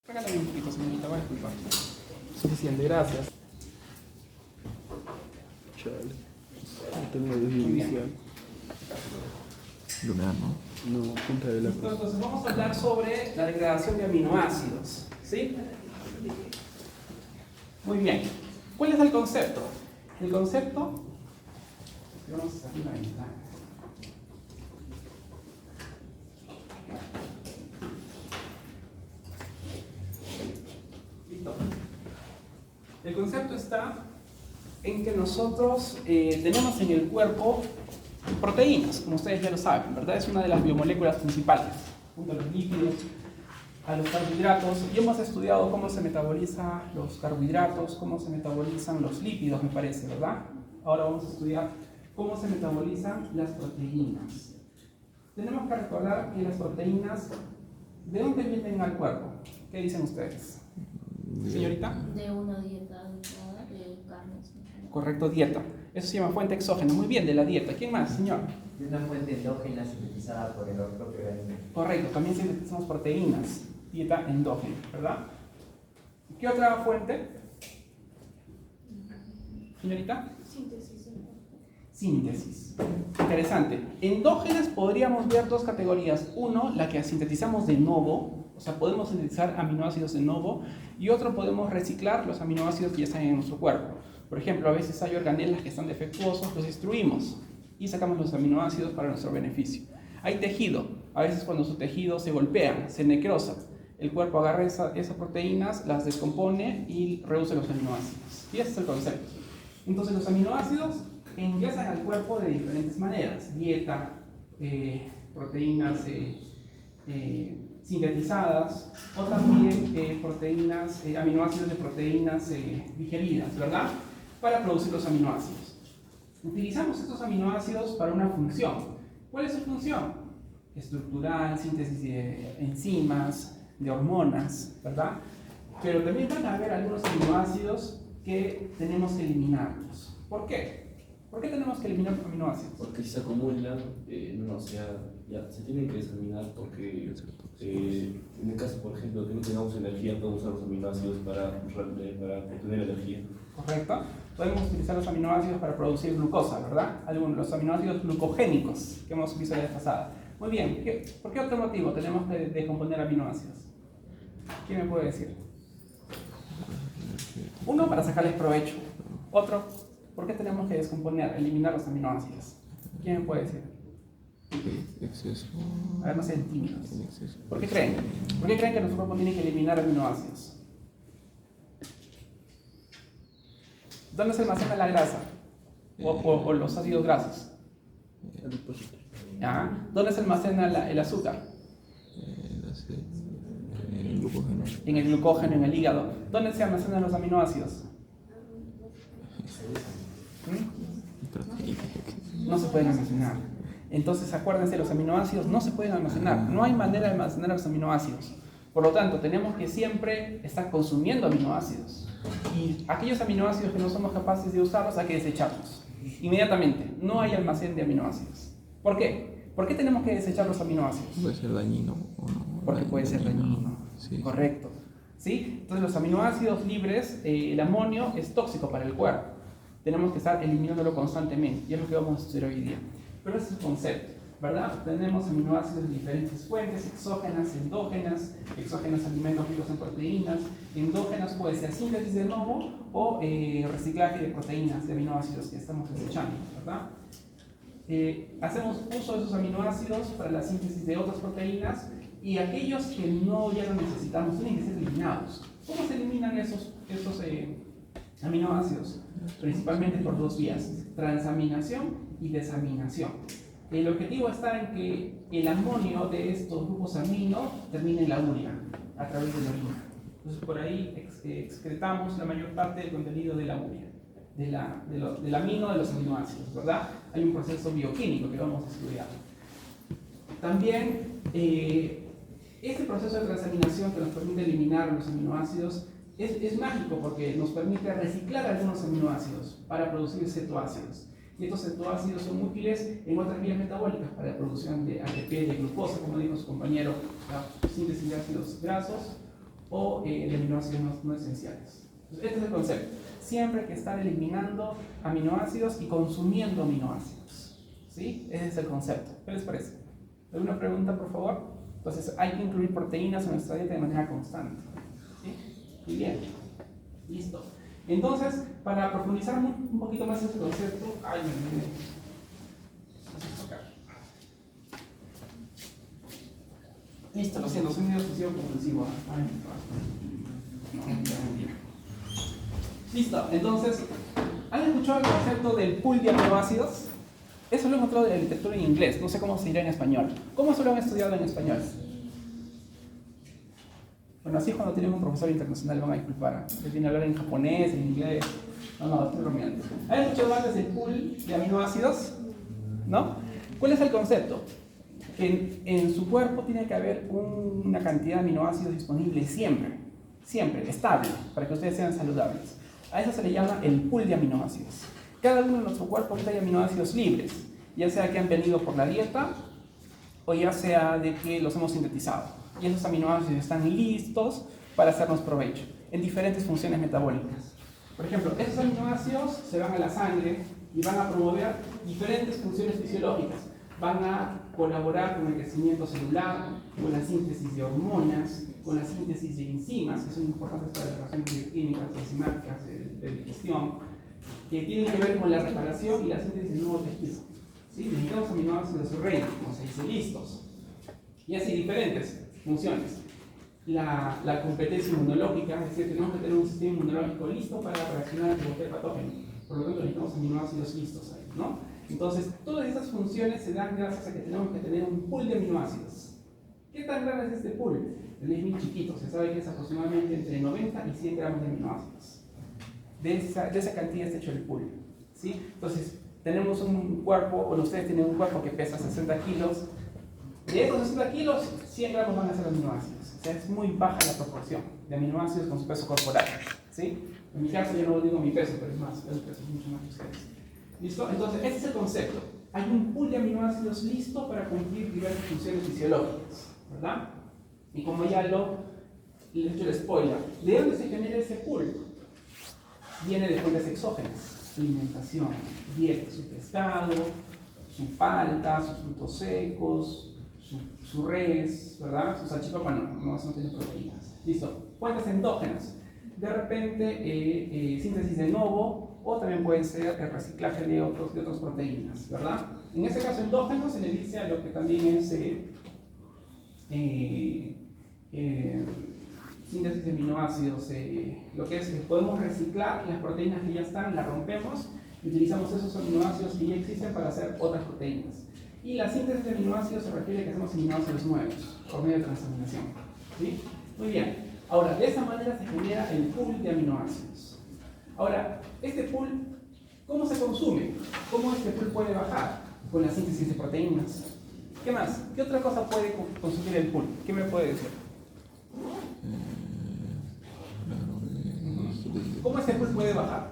Regálame un poquito, señorita, voy a disculpar. Suficiente, gracias. Chale. No tengo Muy bien. definición. Lunar, ¿no? No, punta de la cruz. Entonces vamos a hablar sobre la degradación de aminoácidos. ¿Sí? Muy bien. ¿Cuál es el concepto? El concepto... Vamos a salir una ventana. Listo. El concepto está en que nosotros tenemos en el cuerpo proteínas, como ustedes ya lo saben, ¿verdad? Es una de las biomoléculas principales, junto a los lípidos, a los carbohidratos, y hemos estudiado cómo se metabolizan los carbohidratos, cómo se metabolizan los lípidos, me parece, ¿verdad? Ahora vamos a estudiar cómo se metabolizan las proteínas. Tenemos que recordar que las proteínas, ¿de dónde vienen al cuerpo? ¿Qué dicen ustedes? Señorita. De una dieta adecuada de carnes. Correcto, dieta. Eso se llama fuente exógena. Muy bien, de la dieta. ¿Quién más, señor? De una fuente endógena sintetizada por el propio organismo. Correcto, también sintetizamos proteínas. Dieta endógena, ¿verdad? ¿Qué otra fuente? Señorita. Síntesis. Interesante. Endógenas podríamos ver dos categorías. Uno, la que sintetizamos de novo, o sea, podemos sintetizar aminoácidos de novo, y otro, podemos reciclar los aminoácidos que ya están en nuestro cuerpo. Por ejemplo, a veces hay organelas que están defectuosos, los destruimos y sacamos los aminoácidos para nuestro beneficio. Hay tejido. A veces cuando su tejido se golpea, se necrosa, el cuerpo agarra esas proteínas, las descompone y reduce los aminoácidos. Y ese es el concepto. Entonces, los aminoácidos ingresan al cuerpo de diferentes maneras. Dieta, proteínas sintetizadas, o también proteínas, aminoácidos de proteínas digeridas, ¿verdad? Para producir los aminoácidos. Utilizamos estos aminoácidos para una función. ¿Cuál es su función? Estructural, síntesis de enzimas, de hormonas, ¿verdad? Pero también van a haber algunos aminoácidos que tenemos que eliminarlos. ¿Por qué? ¿Por qué tenemos que eliminar aminoácidos? Porque si se acumulan, ya se tienen que desaminar porque en el caso, por ejemplo, que no tengamos energía, podemos usar los aminoácidos para obtener energía. Correcto. Podemos utilizar los aminoácidos para producir glucosa, ¿verdad? Los aminoácidos glucogénicos que hemos visto la vez pasada. Muy bien. ¿Por qué otro motivo tenemos que descomponer aminoácidos? ¿Quién me puede decir? Uno, para sacarles provecho. Otro, ¿por qué tenemos que descomponer, eliminar los aminoácidos? ¿Quién me puede decir? Exceso. A ver, no sean tímidos. En exceso. ¿Por qué creen? ¿Por qué creen que nuestro cuerpo tiene que eliminar aminoácidos? ¿Dónde se almacena la grasa? O los ácidos grasos. El depósito. ¿Ah? ¿Dónde se almacena el azúcar? El glucógeno. En el glucógeno, en el hígado. ¿Dónde se almacenan los aminoácidos? No se pueden almacenar. Entonces, acuérdense, los aminoácidos no se pueden almacenar. No hay manera de almacenar los aminoácidos. Por lo tanto, tenemos que siempre estar consumiendo aminoácidos. Y aquellos aminoácidos que no somos capaces de usarlos, hay que desecharlos. Inmediatamente. No hay almacén de aminoácidos. ¿Por qué? ¿Por qué tenemos que desechar los aminoácidos? Puede ser dañino o no. Porque puede ser dañino. Sí. Correcto. ¿Sí? Entonces, los aminoácidos libres, el amonio es tóxico para el cuerpo. Tenemos que estar eliminándolo constantemente. Y es lo que vamos a estudiar hoy día. Pero ese es el concepto, ¿verdad? Tenemos aminoácidos de diferentes fuentes, exógenas, endógenas. Exógenas, alimentos ricos en proteínas. Endógenas puede ser síntesis de nuevo o reciclaje de proteínas, de aminoácidos que estamos desechando, ¿verdad? Hacemos uso de esos aminoácidos para la síntesis de otras proteínas, y aquellos que ya no necesitamos tienen que ser eliminados. ¿Cómo se eliminan esos aminoácidos? Principalmente por dos vías: transaminación y desaminación. El objetivo está en que el amonio de estos grupos amino termine en la urea a través de la orina. Entonces, por ahí excretamos la mayor parte del contenido de la urea, del amino de los aminoácidos, ¿verdad? Hay un proceso bioquímico que vamos a estudiar. También este proceso de transaminación que nos permite eliminar los aminoácidos es mágico, porque nos permite reciclar algunos aminoácidos para producir cetoácidos. Y estos cetoácidos son útiles en otras vías metabólicas para la producción de ATP, de glucosa, como dijo su compañero, la síntesis de ácidos grasos, o de aminoácidos no esenciales. Entonces, este es el concepto. Siempre hay que estar eliminando aminoácidos y consumiendo aminoácidos. ¿Sí? Ese es el concepto. ¿Qué les parece? ¿Alguna pregunta, por favor? Entonces, hay que incluir proteínas en nuestra dieta de manera constante. ¿Sí? Muy bien. Listo. Entonces, para profundizar un poquito más en este concepto, listo, lo siento, soy medio obsesivo compulsivo. Mentira. Listo, entonces, ¿han escuchado el concepto del pool de aminoácidos? Eso lo he encontrado de la literatura en inglés, no sé cómo se dirá en español. ¿Cómo se lo han estudiado en español? Bueno, así cuando tienen un profesor internacional van a disculpar. Les viene a hablar en japonés, en inglés. No, estoy bromeando. ¿Han escuchado antes del pool de aminoácidos? ¿No? ¿Cuál es el concepto? Que en su cuerpo tiene que haber una cantidad de aminoácidos disponible siempre, estable, para que ustedes sean saludables. A eso se le llama el pool de aminoácidos. Cada uno en nuestro cuerpo hay aminoácidos libres, ya sea que han venido por la dieta o ya sea de que los hemos sintetizado. Y esos aminoácidos están listos para hacernos provecho en diferentes funciones metabólicas. Por ejemplo, esos aminoácidos se van a la sangre y van a promover diferentes funciones fisiológicas. Van a colaborar con el crecimiento celular, con la síntesis de hormonas, con la síntesis de enzimas, que son importantes para las reacciones bioquímicas, enzimáticas, de digestión, que tienen que ver con la reparación y la síntesis de nuevo tejido. ¿Sí? Necesitamos aminoácidos ready, como se dice, listos. Y así diferentes funciones. La competencia inmunológica, es decir, tenemos que tener un sistema inmunológico listo para reaccionar ante cualquier patógeno. Por lo tanto, necesitamos aminoácidos listos ahí, ¿no? Entonces, todas esas funciones se dan gracias a que tenemos que tener un pool de aminoácidos. ¿Qué tan grande es este pool? Es muy chiquito, se sabe que es aproximadamente entre 90 y 100 gramos de aminoácidos. De esa cantidad está hecho el pool. ¿Sí? Entonces, tenemos un cuerpo, o ustedes tienen un cuerpo que pesa 60 kilos. De esos 60 kilos, 100 gramos van a ser aminoácidos. O sea, es muy baja la proporción de aminoácidos con su peso corporal. ¿Sí? En mi caso, yo no digo mi peso, pero es más, el peso es mucho más que ustedes. ¿Listo? Entonces, ese es el concepto. Hay un pool de aminoácidos listo para cumplir diversas funciones fisiológicas, ¿verdad? Y como ya le he hecho el spoiler, ¿de dónde se genera ese pool? Viene de fuentes exógenas, su alimentación, dieta, su pescado, su palta, sus frutos secos, su res, ¿verdad? Su salchipapa no tiene proteínas. Listo. Fuentes endógenas. De repente, síntesis de novo, o también puede ser el reciclaje de otras proteínas, ¿verdad? En este caso endógeno se le dice a lo que también es síntesis de aminoácidos, lo que es que podemos reciclar las proteínas que ya están, las rompemos y utilizamos esos aminoácidos que ya existen para hacer otras proteínas. Y la síntesis de aminoácidos se refiere a que hacemos aminoácidos nuevos por medio de transaminación. ¿Sí? Muy bien. Ahora, de esa manera se genera el pool de aminoácidos. Ahora, este pool, ¿cómo se consume? ¿Cómo este pool puede bajar? Con la síntesis de proteínas. ¿Qué más? ¿Qué otra cosa puede consumir el pool? ¿Qué me puede decir? ¿Cómo este pool puede bajar?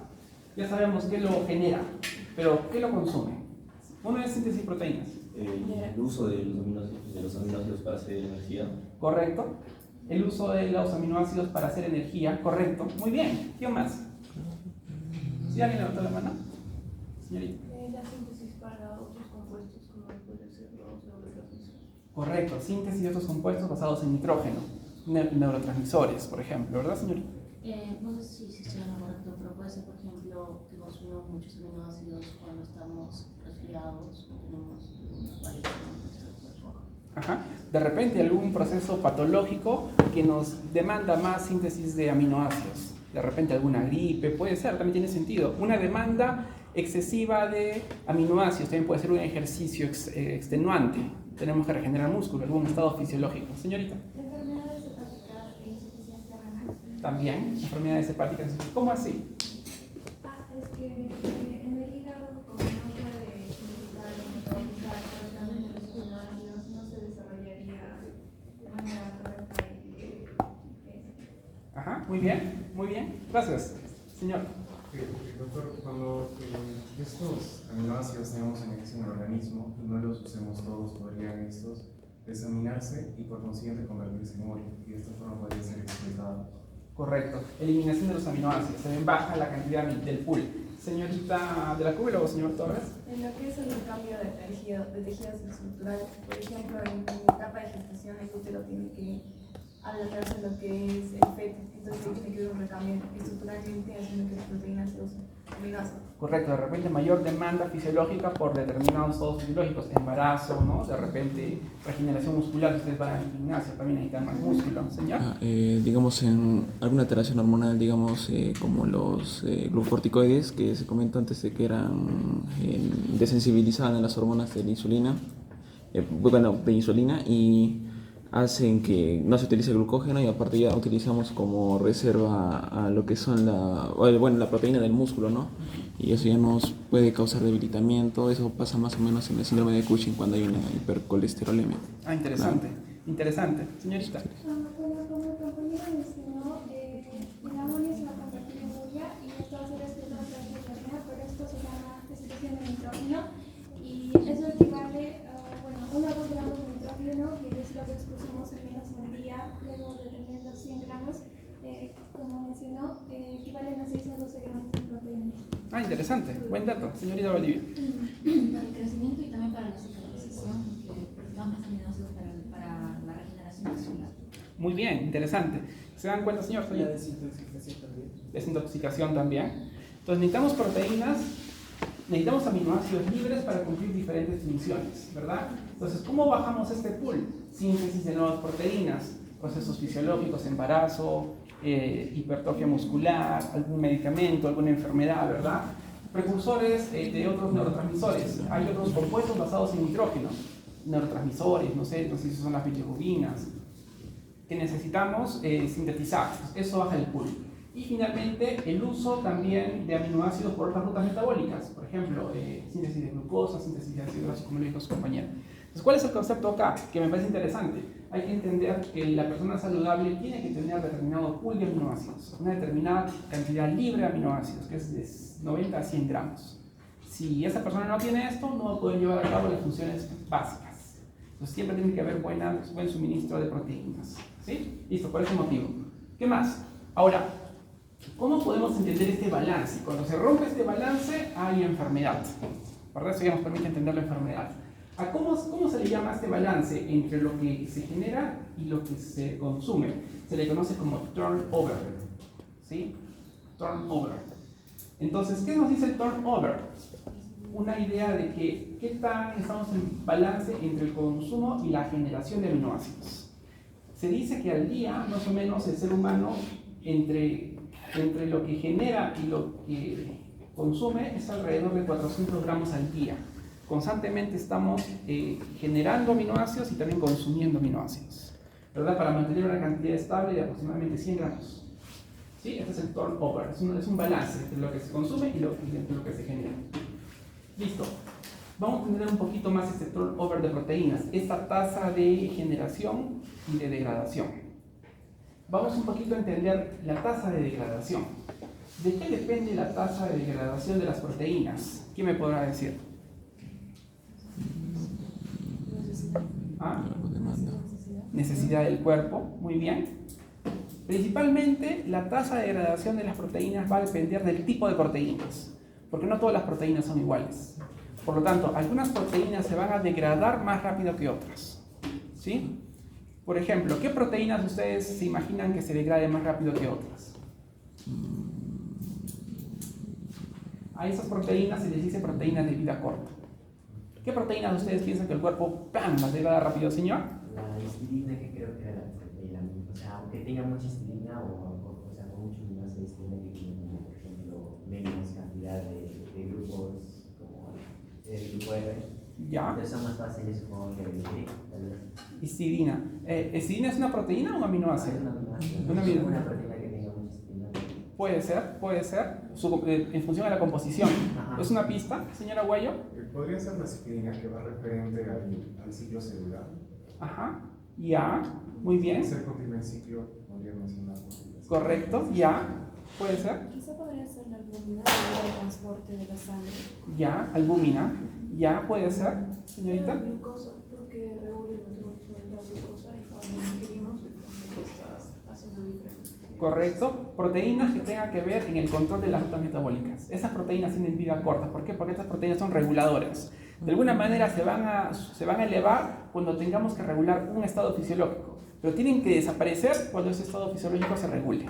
Ya sabemos qué lo genera, pero ¿qué lo consume? Uno es síntesis de proteínas. El uso de los aminoácidos para hacer energía. Correcto. El uso de los aminoácidos para hacer energía. Correcto. Muy bien. ¿Qué más? ¿Sí alguien levantó la mano? Señorita. La síntesis para otros compuestos, como puede ser los neurotransmisores. Correcto. Síntesis de otros compuestos basados en nitrógeno. Neurotransmisores, por ejemplo. ¿Verdad, señorita? No sé si estoy en lo correcto, pero puede ser, por ejemplo, que consumimos muchos aminoácidos cuando estamos resfriados o tenemos varios cuerpo. Ajá. De repente algún proceso patológico que nos demanda más síntesis de aminoácidos. De repente alguna gripe, puede ser, también tiene sentido. Una demanda excesiva de aminoácidos también puede ser un ejercicio extenuante. Tenemos que regenerar músculo, algún estado fisiológico. Señorita. Enfermedades hepáticas e insuficiencia renal. También, enfermedades hepáticas. ¿Cómo así? Es que en el hígado, como no puede utilizar o metabolizar correctamente los aminoácidos, no se desarrollaría de manera correcta y Ajá, muy bien, muy bien. Gracias, señor. Doctor, cuando estos aminoácidos tenemos en el organismo y no los usemos todos, podrían estos examinarse y por consiguiente convertirse en oro, y de esta forma podría ser explicado. Correcto. Eliminación de los aminoácidos. Se ven baja la cantidad del pool. Señorita de la Cuba y luego señor Torres. En lo que es el cambio de tejidos estructurales, por ejemplo, en la etapa de gestación el útero tiene que adaptarse a lo que es el feto, entonces tiene que haber un recambio estructuralmente haciendo que las proteínas se usen aminoácidos. Correcto, de repente mayor demanda fisiológica por determinados estados fisiológicos, embarazo, ¿no? De repente regeneración muscular, ustedes van al gimnasio, también necesitan más músculo, señor. Digamos en alguna alteración hormonal, digamos como los glucocorticoides que se comentó antes de que eran desensibilizaban las hormonas de la insulina, de insulina y hacen que no se utilice el glucógeno y aparte ya utilizamos como reserva a lo que son la proteína del músculo, ¿no? Y eso ya nos puede causar debilitamiento. Eso pasa más o menos en el síndrome de Cushing cuando hay una hipercolesterolemia. Ah, interesante, interesante. Señorita. Como el compañero mencionó, el amonio se va a convertir en urea y esto va a ser excretado a través de la orina, pero esto se llama excreción de nitrógeno y eso equivale a 1 a 2 gramos de nitrógeno, que es lo que expulsamos al menos al día, luego de tener los 100 gramos, como mencionó, equivalen a 6 a 12 gramos de proteína. Ah, interesante. Buen dato. Señorita Bolivia. Para el crecimiento y también para la cicatrización, que necesitamos más aminoácidos para la regeneración muscular. Muy bien, interesante. ¿Se dan cuenta, señor? La desintoxicación también. Desintoxicación también. Entonces necesitamos proteínas, necesitamos aminoácidos libres para cumplir diferentes funciones, ¿verdad? Entonces, ¿cómo bajamos este pool? Síntesis de nuevas proteínas, procesos fisiológicos, embarazo, hipertrofia muscular, algún medicamento, alguna enfermedad, ¿verdad? Precursores de otros neurotransmisores. Hay otros compuestos basados en nitrógeno, neurotransmisores, no sé si son las bilirrubinas, que necesitamos sintetizar. Eso baja el pool. Y finalmente, el uso también de aminoácidos por otras rutas metabólicas, por ejemplo, síntesis de glucosa, síntesis de ácidos grasos, como le dijo su compañero. Entonces, ¿cuál es el concepto acá? Que me parece interesante. Hay que entender que la persona saludable tiene que tener determinado pool de aminoácidos, una determinada cantidad libre de aminoácidos, que es de 90 a 100 gramos. Si esa persona no tiene esto, no va a poder llevar a cabo las funciones básicas. Entonces, siempre tiene que haber buen suministro de proteínas. ¿Sí? Listo, por ese motivo. ¿Qué más? Ahora, ¿cómo podemos entender este balance? Cuando se rompe este balance, hay enfermedad. ¿Verdad? Eso ya nos permite entender la enfermedad. ¿Cómo se le llama este balance entre lo que se genera y lo que se consume? Se le conoce como turnover. ¿Sí? Turnover. Entonces, ¿qué nos dice el turnover? Una idea de que qué tan estamos en balance entre el consumo y la generación de aminoácidos. Se dice que al día, más o menos, el ser humano, entre lo que genera y lo que consume, es alrededor de 400 gramos al día. Constantemente estamos generando aminoácidos y también consumiendo aminoácidos, ¿verdad? Para mantener una cantidad estable de aproximadamente 100 gramos. ¿Sí? Este es el turnover, es un balance entre lo que se consume y entre lo que se genera. Listo. Vamos a entender un poquito más este turnover de proteínas, esta tasa de generación y de degradación. Vamos un poquito a entender la tasa de degradación. ¿De qué depende la tasa de degradación de las proteínas? ¿Quién me podrá decir? ¿Ah? Necesidad del cuerpo, muy bien. Principalmente la tasa de degradación de las proteínas va a depender del tipo de proteínas, porque no todas las proteínas son iguales. Por lo tanto, algunas proteínas se van a degradar más rápido que otras. ¿Sí? Por ejemplo, ¿qué proteínas ustedes se imaginan que se degraden más rápido que otras? A esas proteínas se les dice proteínas de vida corta. ¿Qué proteínas ustedes piensan que el cuerpo las degrada rápido, señor? La histidina, que creo que era la proteína, o sea, aunque tenga mucha histidina o sea, con mucho más de histidina que tiene, por ejemplo, menos cantidad de grupos como el grupo R. Ya. Entonces son más fáciles como que digerir, tal vez. Histidina. ¿Histidina es una proteína o un aminoácido? Es una proteína que tenga mucha histidina. Puede ser, en función de la composición. Ajá. ¿Es una pista, señora Guayo? ¿Podría ser la citidina que va referente al ciclo celular? Ajá, ya, muy bien. Ser con primer ciclo, podría mencionar. Correcto, ya, puede ser. Quizá podría ser la albúmina debido al transporte de la sangre. Ya, albúmina, ya, puede ser, señorita. La glucosa, porque regula el otro tipo de Correcto. Proteínas que tengan que ver en el control de las rutas metabólicas. Esas proteínas tienen vida corta. ¿Por qué? Porque estas proteínas son reguladoras. De alguna manera se van a elevar cuando tengamos que regular un estado fisiológico, pero tienen que desaparecer cuando ese estado fisiológico se regule.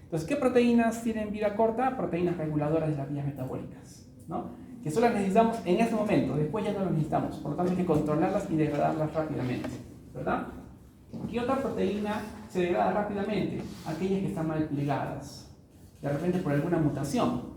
Entonces, ¿qué proteínas tienen vida corta? Proteínas reguladoras de las vías metabólicas, ¿no? Que solo las necesitamos en ese momento, después ya no las necesitamos, por lo tanto hay que controlarlas y degradarlas rápidamente, ¿verdad? ¿Qué otra proteína se degrada rápidamente? Aquellas que están mal plegadas, de repente por alguna mutación,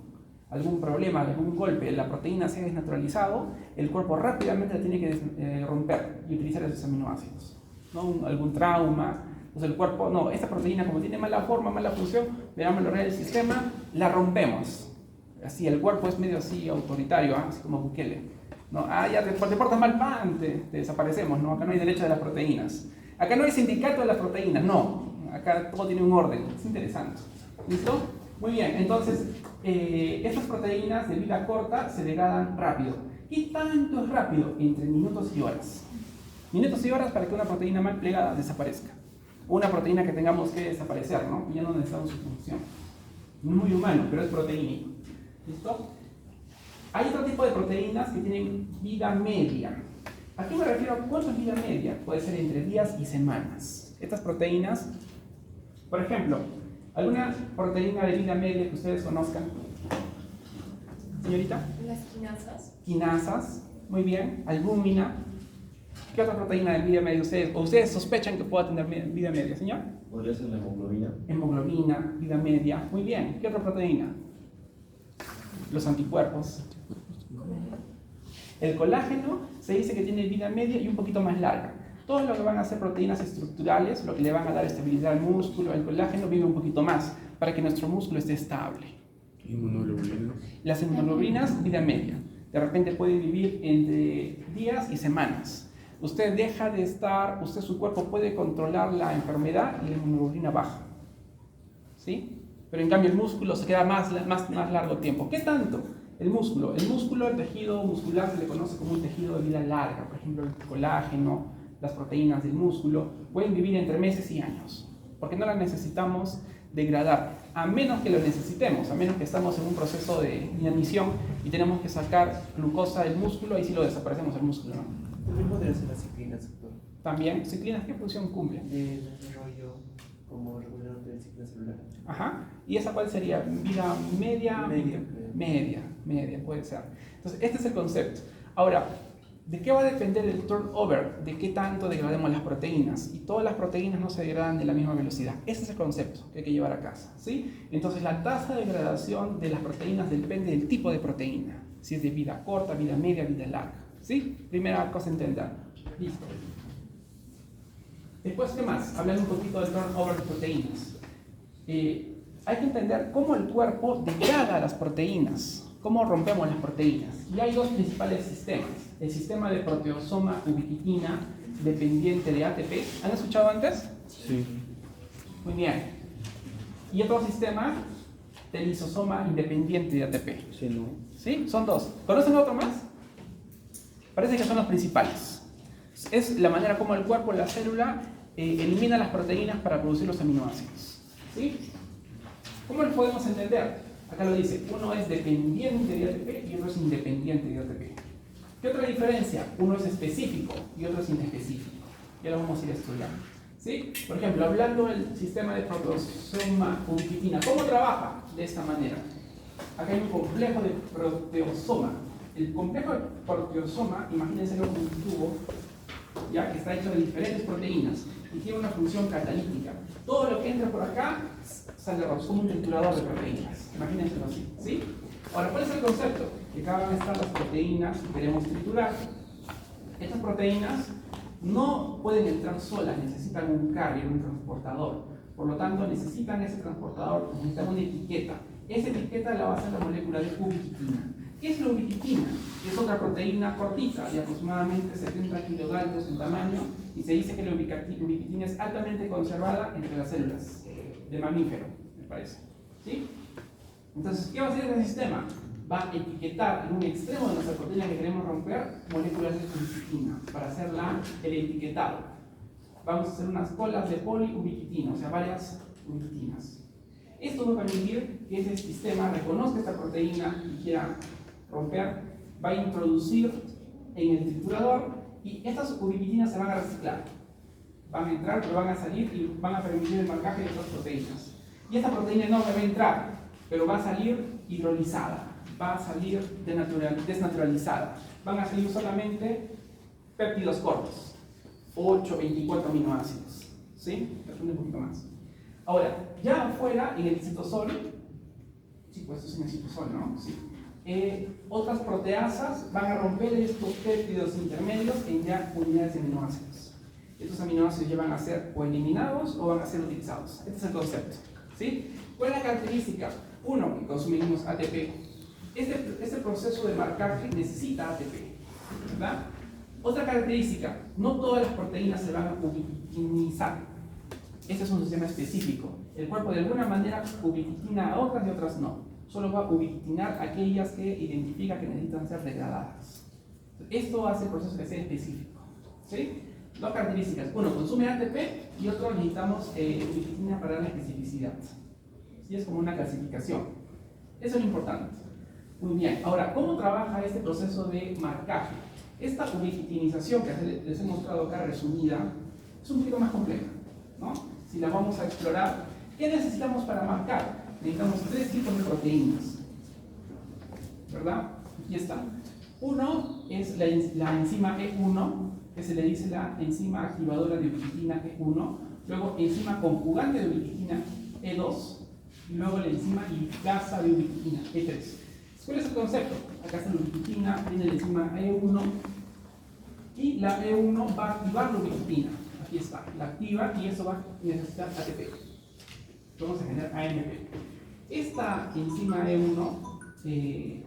algún problema, algún golpe, la proteína se ha desnaturalizado, el cuerpo rápidamente la tiene que romper y utilizar esos aminoácidos, ¿no? Algún trauma, entonces el cuerpo, no, esta proteína como tiene mala forma, mala función, veamos lo real del sistema, la rompemos. Así, el cuerpo es medio así autoritario, así como Bukele, ¿no? Ya te portas mal, ¡pam! Te desaparecemos, ¿no? Acá no hay derecho de las proteínas. Acá no hay sindicato de las proteínas, no. Acá todo tiene un orden, es interesante. ¿Listo? Muy bien, entonces, estas proteínas de vida corta se degradan rápido. ¿Qué tanto es rápido? Entre minutos y horas. Minutos y horas para que una proteína mal plegada desaparezca. Una proteína que tengamos que desaparecer, ¿no? Ya no necesitamos su función. No es muy humano, pero es proteínico. ¿Listo? Hay otro tipo de proteínas que tienen vida media. ¿A qué me refiero? ¿Cuánto es vida media? Puede ser entre días y semanas. Estas proteínas, por ejemplo, ¿alguna proteína de vida media que ustedes conozcan? Señorita. Las quinasas. Quinasas, muy bien. Albúmina. ¿Qué otra proteína de vida media ustedes, o ustedes sospechan que pueda tener vida media, señor? Podría ser la hemoglobina. Hemoglobina, vida media. Muy bien. ¿Qué otra proteína? Los anticuerpos. El colágeno se dice que tiene vida media y un poquito más larga. Todo lo que van a ser proteínas estructurales, lo que le van a dar estabilidad al músculo, el colágeno vive un poquito más para que nuestro músculo esté estable. Inmunoglobulinas. Las inmunoglobulinas, vida media. De repente puede vivir entre días y semanas. Usted deja de estar, su cuerpo puede controlar la enfermedad y la inmunoglobulina baja. ¿Sí? Pero en cambio el músculo se queda más largo tiempo. ¿Qué tanto? El músculo, el tejido muscular se le conoce como un tejido de vida larga. Por ejemplo, el colágeno, las proteínas del músculo, pueden vivir entre meses y años, porque no las necesitamos degradar, a menos que lo necesitemos, a menos que estamos en un proceso de inanición y tenemos que sacar glucosa del músculo, ahí sí lo desaparecemos el músculo, ¿no? También podría ser las ciclinas, doctor. También, ciclinas, ¿qué función cumplen? De desarrollo como regulador de ciclo celular. Ajá. ¿Y esa cuál sería? ¿Vida media? Media. Media, puede ser. Entonces, este es el concepto. Ahora, ¿de qué va a depender el turnover? ¿De qué tanto degrademos las proteínas? Y todas las proteínas no se degradan de la misma velocidad. Ese es el concepto que hay que llevar a casa, ¿sí? Entonces, la tasa de degradación de las proteínas depende del tipo de proteína. Si es de vida corta, vida media, vida larga. ¿Sí? Primera cosa a entender. Listo. Después, ¿qué más? Hablando un poquito del turnover de proteínas. Hay que entender cómo el cuerpo degrada las proteínas, cómo rompemos las proteínas. Y hay dos principales sistemas. El sistema de proteosoma ubiquitina dependiente de ATP. ¿Han escuchado antes? Sí. Muy bien. Y otro sistema de lisosoma independiente de ATP. Sí, no. ¿Sí? Son dos. ¿Conocen otro más? Parece que son los principales. Es la manera como el cuerpo, la célula, elimina las proteínas para producir los aminoácidos. ¿Sí? ¿Cómo lo podemos entender? Acá lo dice, uno es dependiente de ATP y otro es independiente de ATP. ¿Qué otra diferencia? Uno es específico y otro es inespecífico. Ya lo vamos a ir estudiando. ¿Sí? Por ejemplo, hablando del sistema de proteosoma ubiquitina, ¿cómo trabaja? De esta manera. Acá hay un complejo de proteosoma. El complejo de proteosoma, imagínense como un tubo, ya que está hecho de diferentes proteínas y tiene una función catalítica. Todo lo que entra por acá sale como un triturador de proteínas. Imagínenselo así, ¿sí? Ahora, ¿cuál es el concepto? Que acá van a estar las proteínas que queremos triturar. Estas proteínas no pueden entrar solas, necesitan un carrier, un transportador. Por lo tanto, necesitan ese transportador, necesitan una etiqueta. Esa etiqueta la va a hacer la molécula de ubiquitina. ¿Qué es la ubiquitina? Es otra proteína cortita de aproximadamente 70 kilodaltos en tamaño y se dice que la ubiquitina es altamente conservada entre las células de mamífero, me parece. ¿Sí? Entonces, ¿qué va a hacer este sistema? Va a etiquetar en un extremo de nuestra proteína que queremos romper moléculas de ubiquitina para hacer el etiquetado. Vamos a hacer unas colas de poliubiquitina, o sea, varias ubiquitinas. Esto va a permitir que ese sistema reconozca esta proteína y quiera romper, va a introducir en el triturador y estas ubiquitinas se van a reciclar. Van a entrar, pero van a salir y van a permitir el marcaje de otras proteínas. Y esta proteína no va a entrar, pero va a salir hidrolizada, va a salir desnaturalizada. Van a salir solamente péptidos cortos, 8, 24 aminoácidos. ¿Sí? Un poquito más. Ahora, ya afuera, en el citosol, sí, pues esto es en el citosol, ¿no? Sí. Otras proteasas van a romper estos péptidos intermedios en ya unidades de aminoácidos. Estos aminoácidos ya van a ser o eliminados o van a ser utilizados. Este es el concepto. ¿Sí? ¿Cuál es la característica? Uno, que consumimos ATP. Este proceso de marcaje necesita ATP, ¿verdad? Otra característica, no todas las proteínas se van a ubiquitinizar. Este es un sistema específico. El cuerpo de alguna manera ubiquitina a otras y otras no. Solo va a ubiquitinar aquellas que identifica que necesitan ser degradadas. Esto hace el proceso que sea específico. ¿Sí? Dos características. Uno, consume ATP y otro, necesitamos ubiquitina para la especificidad. ¿Sí? Es como una clasificación. Eso es lo importante. Muy bien. Ahora, ¿cómo trabaja este proceso de marcaje? Esta ubiquitinización que les he mostrado acá resumida es un poquito más compleja, ¿no? Si la vamos a explorar, ¿qué necesitamos para marcar? Necesitamos 3 tipos de proteínas, ¿verdad? Aquí está. Uno es la enzima E1, que se le dice la enzima activadora de ubiquitina E1, luego enzima conjugante de ubiquitina E2, y luego la enzima ligasa de ubiquitina E3. ¿Cuál es el concepto? Acá está la ubiquitina, tiene la enzima E1, y la E1 va a activar la ubiquitina. Aquí está, la activa y eso va a necesitar ATP. Vamos a generar AMP. Esta enzima E1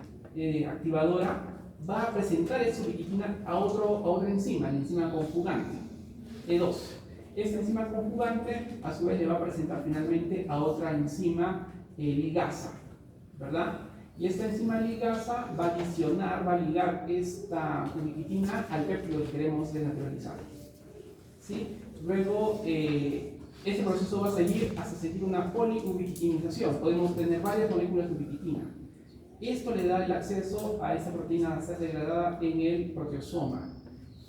activadora va a presentar esa ubiquitina a otra enzima, la enzima conjugante, E2. Esta enzima conjugante a su vez le va a presentar finalmente a otra enzima ligasa, ¿verdad? Y esta enzima ligasa va a adicionar, va a ligar esta ubiquitina al péptido que queremos desnaturalizar. ¿Sí? Luego, este proceso va a seguir hasta seguir una poliubiquitinización. Podemos tener varias moléculas de ubiquitina. Esto le da el acceso a esta proteína a ser degradada en el proteosoma.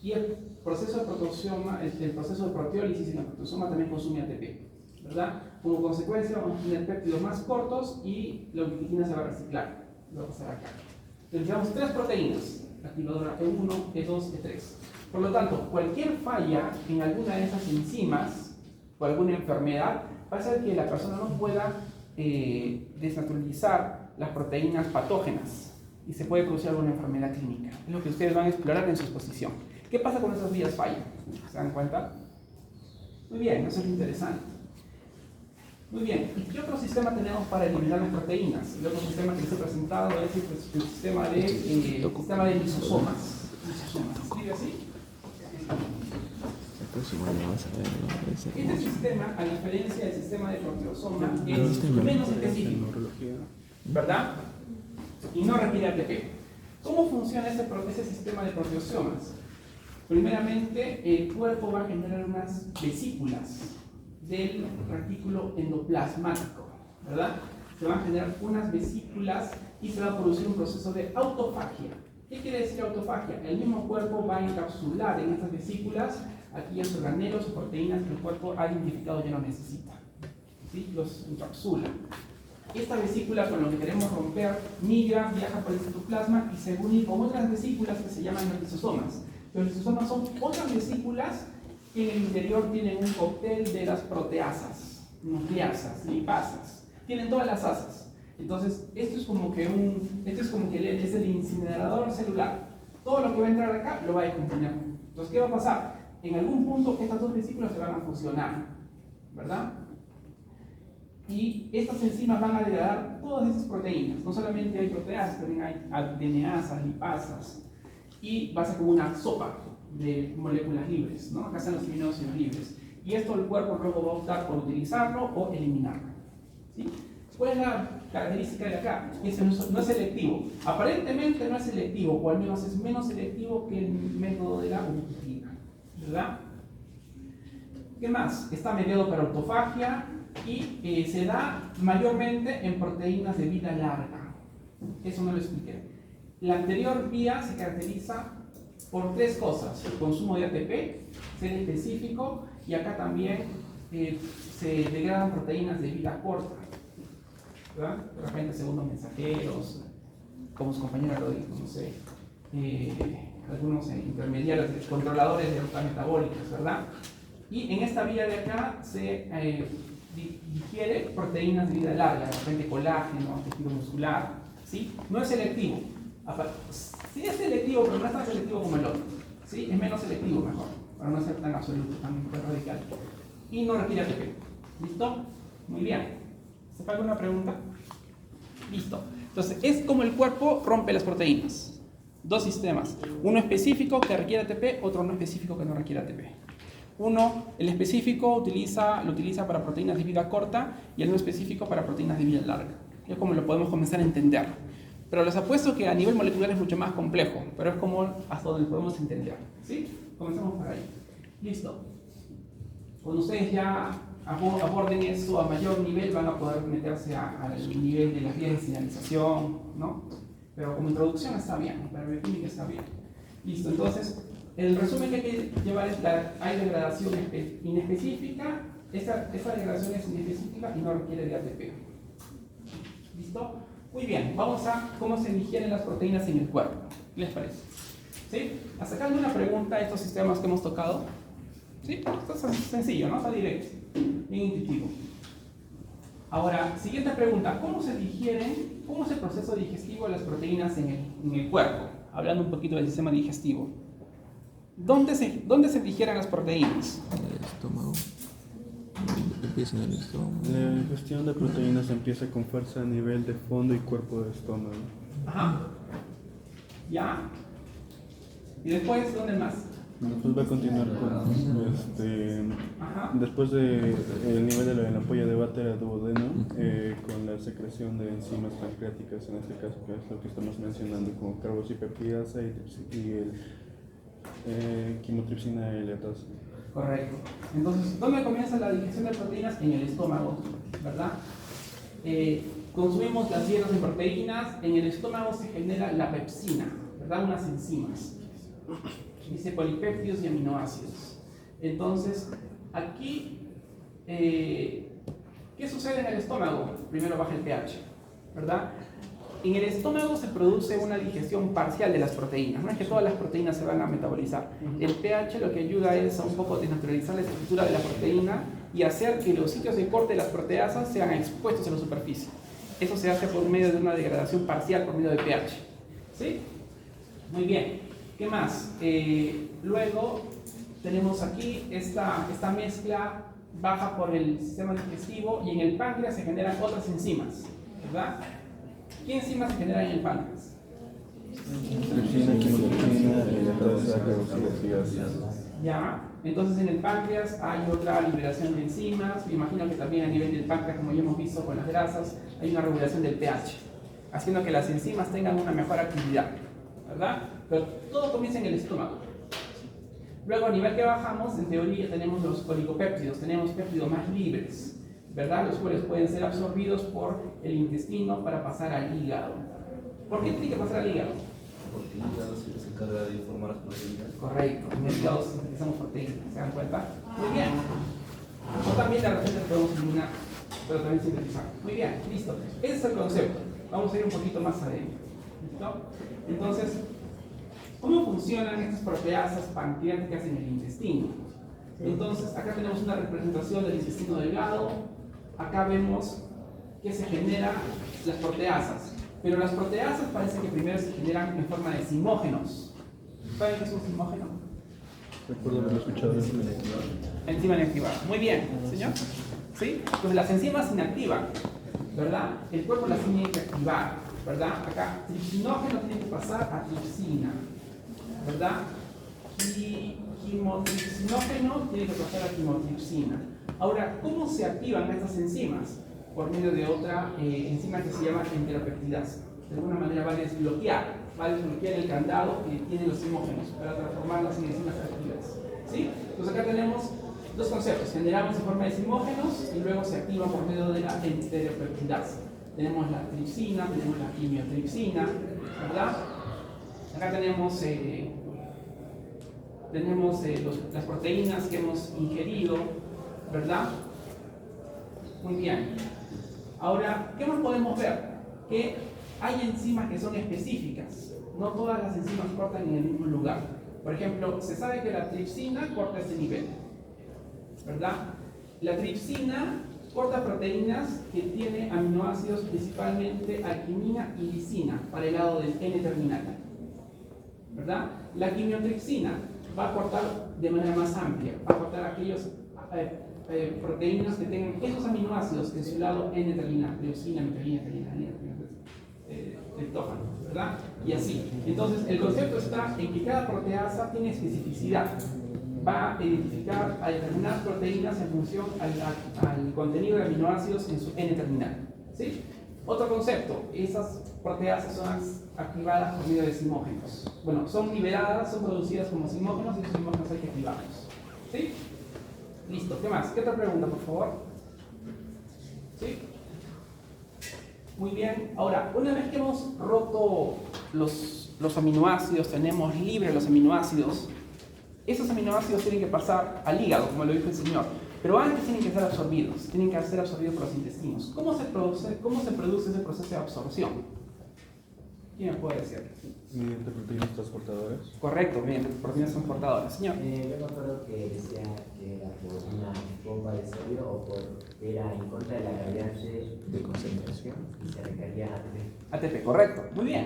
Y el proceso de proteosoma, el proceso de proteólisis en el proteosoma también consume ATP, ¿verdad? Como consecuencia vamos a tener péptidos más cortos y la ubiquitina se va a reciclar. Lo va a pasar acá. Necesitamos 3 proteínas, activadora E1, E2, E3. Por lo tanto, cualquier falla en alguna de esas enzimas o alguna enfermedad va a hacer que la persona no pueda desnaturalizar las proteínas patógenas y se puede producir alguna enfermedad clínica. Es lo que ustedes van a explorar en su exposición. ¿Qué pasa cuando esas vías fallan? ¿Se dan cuenta? Muy bien, eso es interesante. Muy bien, ¿y qué otro sistema tenemos para eliminar las proteínas? El otro sistema que les he presentado es el sistema de lisosomas. ¿Se escribe así? Este sistema, a diferencia del sistema de proteosoma, es menos específico, ¿verdad? Y no requiere ATP. ¿Cómo funciona ese sistema de proteosomas? Primeramente, el cuerpo va a generar unas vesículas del retículo endoplasmático, ¿verdad? Se van a generar unas vesículas y se va a producir un proceso de autofagia. ¿Qué quiere decir autofagia? El mismo cuerpo va a encapsular en estas vesículas aquellos organelos o proteínas que el cuerpo ha identificado ya no necesita. ¿Sí? Los encapsula. Esta vesícula con lo que queremos romper migra, viaja por el citoplasma y se une con otras vesículas que se llaman los lisosomas. Los lisosomas son otras vesículas que en el interior tienen un cóctel de las proteasas, nucleasas, lipasas. Tienen todas las asas. Entonces, esto es como que es el incinerador celular. Todo lo que va a entrar acá lo va a descomponer. Entonces, ¿qué va a pasar? En algún punto estas dos vesículas se van a fusionar, ¿verdad? Y estas enzimas van a degradar todas esas proteínas. No solamente hay proteasas, también hay adNasas, lipasas. Y va a ser como una sopa de moléculas libres, ¿no? Acá están los aminoácidos libres. Y esto el cuerpo luego va a optar por utilizarlo o eliminarlo. ¿Sí? ¿Cuál es la característica de acá? Que no es selectivo. Aparentemente no es selectivo, o al menos es menos selectivo que el método de la ubiquitina, ¿verdad? ¿Qué más? Está mediado por autofagia, y se da mayormente en proteínas de vida larga. Eso no lo expliqué. La anterior vía se caracteriza por tres cosas: el consumo de ATP, ser específico, y acá también se degradan proteínas de vida corta, ¿verdad? De repente segundos mensajeros, como su compañera lo dijo, no sé, algunos intermediarios, controladores de rutas metabólicas, ¿verdad? Y en esta vía de acá se digiere proteínas de vida larga, de repente colágeno, tejido muscular, ¿sí? No es selectivo. Sí es selectivo, pero no es tan selectivo como el otro, ¿sí? Es menos selectivo mejor, para no ser tan absoluto, tan radical. Y no requiere ATP. ¿Listo? Muy bien. ¿Se paga alguna pregunta? Listo. Entonces, es como el cuerpo rompe las proteínas. Dos sistemas. Uno específico que requiere ATP, otro no específico que no requiere ATP. Uno, el específico lo utiliza para proteínas de vida corta y el no específico para proteínas de vida larga. Es como lo podemos comenzar a entender. Pero les apuesto que a nivel molecular es mucho más complejo, pero es como hasta donde podemos entender. ¿Sí? Comenzamos por ahí. Listo. Cuando ustedes ya aborden eso a mayor nivel, van a poder meterse al nivel de las vías de señalización, ¿no? Pero como introducción está bien, para bioquímica está bien. Listo, entonces, el resumen que hay que llevar es hay degradación inespecífica, esta degradación es inespecífica y no requiere de ATP. ¿Listo? Muy bien, vamos a cómo se digieren las proteínas en el cuerpo. ¿Qué les parece? ¿Sí? Sacando una pregunta a estos sistemas que hemos tocado. ¿Sí? Esto es sencillo, ¿no? Está directo, bien intuitivo. Ahora, siguiente pregunta: ¿cómo se digieren, cómo es el proceso digestivo de las proteínas en el cuerpo? Hablando un poquito del sistema digestivo. ¿Dónde se digieren las proteínas? En el estómago. Empieza en el estómago. La digestión de proteínas empieza con fuerza a nivel de fondo y cuerpo del estómago. Ajá. ¿Ya? ¿Y después dónde más? Después va a continuar con Ajá. después del nivel de la ampolla de Vater a duodeno, con la secreción de enzimas pancreáticas, en este caso, que es lo que estamos mencionando, como carboxipeptidasa y quimotripsina L-atasa. Correcto. Entonces, ¿dónde comienza la digestión de proteínas? En el estómago, ¿verdad? Consumimos las hierbas de proteínas, en el estómago se genera la pepsina, ¿verdad? Unas enzimas. Dice polipéptidos y aminoácidos. Entonces, aquí, ¿qué sucede en el estómago? Primero baja el pH, ¿verdad? En el estómago se produce una digestión parcial de las proteínas. No es que todas las proteínas se van a metabolizar. El pH lo que ayuda es a un poco desnaturalizar la estructura de la proteína y hacer que los sitios de corte de las proteasas sean expuestos a la superficie. Eso se hace por medio de una degradación parcial por medio de pH. ¿Sí? Muy bien. ¿Qué más? Luego tenemos aquí esta mezcla baja por el sistema digestivo y en el páncreas se generan otras enzimas, ¿verdad? ¿Qué enzimas se generan en el páncreas? Tripsina, quimotripsina, L-atasa, carboxipeptidasa. Ya, entonces en el páncreas hay otra liberación de enzimas. Me imagino que también a nivel del páncreas, como ya hemos visto con las grasas, hay una regulación del pH, haciendo que las enzimas tengan una mejor actividad, ¿verdad? Pero todo comienza en el estómago. Luego, a nivel que bajamos, en teoría tenemos los oligopéptidos, tenemos péptidos más libres, ¿verdad? Los cuales pueden ser absorbidos por el intestino para pasar al hígado. ¿Por qué tiene que pasar al hígado? Porque el hígado se encarga de formar las proteínas. Correcto, en el hígado sintetizamos proteínas, ¿se dan cuenta? Muy bien. O también de repente podemos eliminar, pero también sintetizar. Muy bien, listo. Ese es el concepto. Vamos a ir un poquito más adentro. ¿Listo? Entonces, ¿cómo funcionan estas proteasas pancreáticas en el intestino? Entonces, acá tenemos una representación del intestino delgado. Acá vemos que se generan las proteasas. Pero las proteasas parece que primero se generan en forma de zimógenos. ¿Saben qué es un zimógeno? Recuerdo haberlo escuchado. Enzima inactivada. Muy bien, señor. ¿Sí? Entonces las enzimas se inactivan, ¿verdad? El cuerpo las tiene que activar, ¿verdad? Acá, tripsinógeno tiene que pasar a tripsina, ¿verdad? Y quimotripsinógeno tiene que pasar a quimotripsina. Ahora, ¿cómo se activan estas enzimas? Por medio de otra enzima que se llama enteropeptidasa. De alguna manera va a desbloquear el candado que tienen los zimógenos para transformarlas en enzimas activas. ¿Sí? Entonces acá tenemos Dos conceptos, generamos en forma de decimógenos y luego se activan por medio de la enteropeptidasa. Tenemos la tripsina, tenemos la quimiotripsina, ¿verdad? Acá tenemos, las proteínas que hemos ingerido, ¿verdad? Muy bien. Ahora, ¿qué más podemos ver? Que hay enzimas que son específicas. No todas las enzimas cortan en el mismo lugar. Por ejemplo, se sabe que la tripsina corta este nivel, ¿verdad? La tripsina corta proteínas que tienen aminoácidos, principalmente alquimina y lisina, para el lado del N terminal, ¿verdad? La quimiotripsina va a cortar de manera más amplia, va a cortar aquellas proteínas que tengan esos aminoácidos en su lado N terminal, leucina, metionina, triptófano, ¿verdad? Y así. Entonces, el concepto está en que cada proteasa tiene especificidad. Va a identificar a determinadas proteínas en función al contenido de aminoácidos en su N terminal, ¿sí? Otro concepto, esas proteasas son activadas por medio de decimógenos. Bueno, son liberadas, son producidas como decimógenos y esos decimógenos hay que activarlos, ¿sí? Listo, ¿qué más? ¿Qué otra pregunta, por favor? ¿Sí? Muy bien. Ahora, una vez que hemos roto los aminoácidos, tenemos libres los aminoácidos, esos aminoácidos tienen que pasar al hígado, como lo dijo el señor. Pero antes tienen que ser absorbidos, tienen que ser absorbidos por los intestinos. ¿Cómo se produce ese proceso de absorción? ¿Quién me puede decir? Mediante proteínas transportadoras. Correcto, bien, proteínas transportadoras. Señor. Yo me acuerdo que decía que era por una bomba de sodio era en contra de la gravedad de concentración y se requería ATP. ATP, correcto. Muy bien,